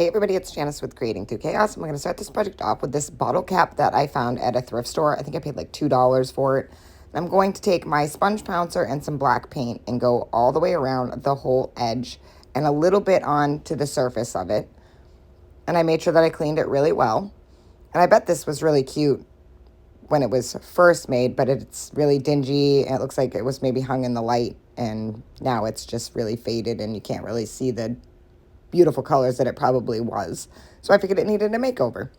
Hey everybody, it's Janice with Creating Through Chaos. I'm going to start this project off with this bottle cap that I found at a thrift store. I think I paid like $2 for it. And I'm going to take my sponge pouncer and some black paint and go all the way around the whole edge and a little bit onto the surface of it. And I made sure that I cleaned it really well. And I bet this was really cute when it was first made, but it's really dingy. And it looks like it was maybe hung in the light, and now it's just really faded and you can't really see the beautiful colors that it probably was. So I figured it needed a makeover.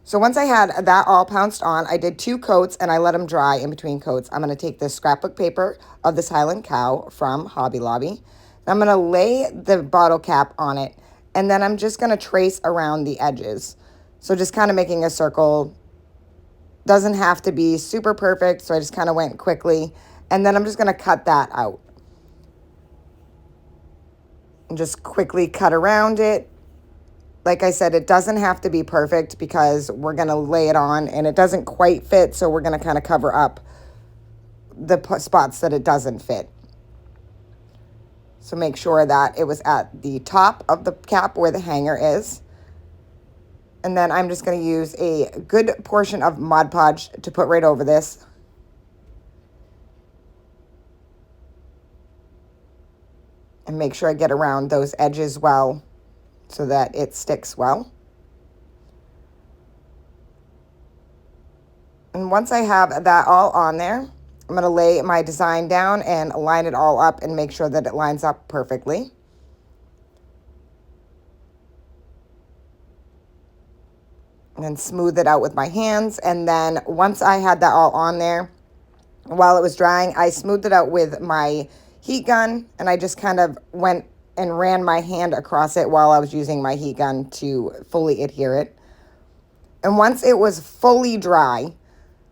So once I had that all pounced on, I did 2 coats and I let them dry in between coats. I'm going to take this scrapbook paper of this Highland cow from Hobby Lobby. And I'm going to lay the bottle cap on it, and then I'm just going to trace around the edges. So just kind of making a circle. Doesn't have to be super perfect, so I just kind of went quickly. And then I'm just going to cut that out. And just quickly cut around it. Like I said, it doesn't have to be perfect because we're going to lay it on and it doesn't quite fit, so we're going to kind of cover up the spots that it doesn't fit. So make sure that it was at the top of the cap where the hanger is. And then I'm just going to use a good portion of Mod Podge to put right over this. And make sure I get around those edges well so that it sticks well. And once I have that all on there, I'm going to lay my design down and line it all up and make sure that it lines up perfectly. And then smooth it out with my hands. And then once I had that all on there, while it was drying, I smoothed it out with my heat gun, and I just kind of went and ran my hand across it while I was using my heat gun to fully adhere it. And once it was fully dry,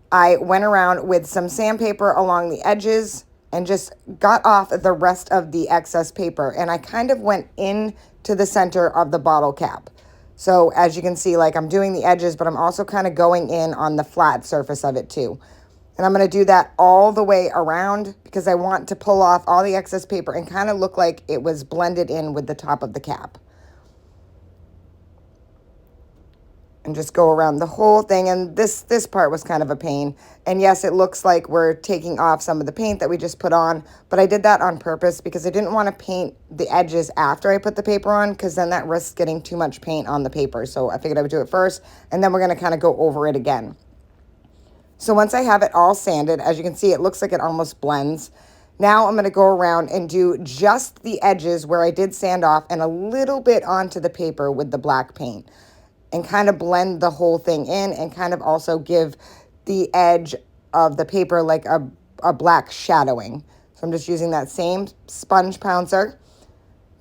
I went around with some sandpaper along the edges and just got off the rest of the excess paper. And I kind of went into the center of the bottle cap. So as you can see, like, I'm doing the edges, but I'm also kind of going in on the flat surface of it too. And I'm going to do that all the way around because I want to pull off all the excess paper and kind of look like it was blended in with the top of the cap. And just go around the whole thing. And this part was kind of a pain. And yes, it looks like we're taking off some of the paint that we just put on, but I did that on purpose because I didn't want to paint the edges after I put the paper on, because then that risks getting too much paint on the paper. So I figured I would do it first, and then we're going to kind of go over it again. So once I have it all sanded, as you can see, it looks like it almost blends. Now I'm going to go around and do just the edges where I did sand off and a little bit onto the paper with the black paint, and kind of blend the whole thing in and kind of also give the edge of the paper like a black shadowing. So I'm just using that same sponge pouncer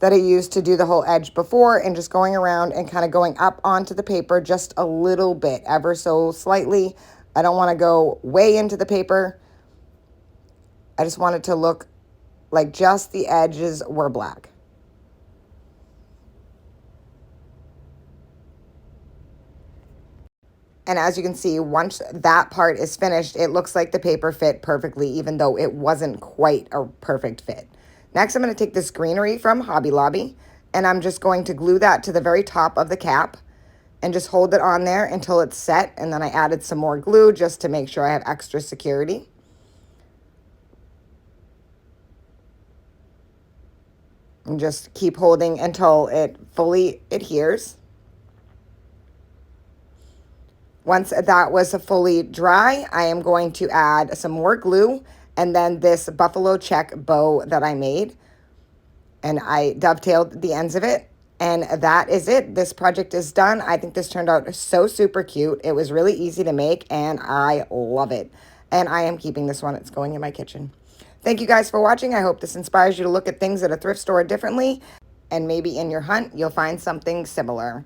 that I used to do the whole edge before, and just going around and kind of going up onto the paper just a little bit, ever so slightly. I don't want to go way into the paper. I just want it to look like just the edges were black. And as you can see, once that part is finished, it looks like the paper fit perfectly, even though it wasn't quite a perfect fit. Next, I'm going to take this greenery from Hobby Lobby, and I'm just going to glue that to the very top of the cap and just hold it on there until it's set. And then I added some more glue just to make sure I have extra security. And just keep holding until it fully adheres. Once that was fully dry, I am going to add some more glue and then this buffalo check bow that I made. And I dovetailed the ends of it. And that is it. This project is done. I think this turned out so super cute. It was really easy to make, and I love it. And I am keeping this one. It's going in my kitchen. Thank you guys for watching. I hope this inspires you to look at things at a thrift store differently. And maybe in your hunt, you'll find something similar.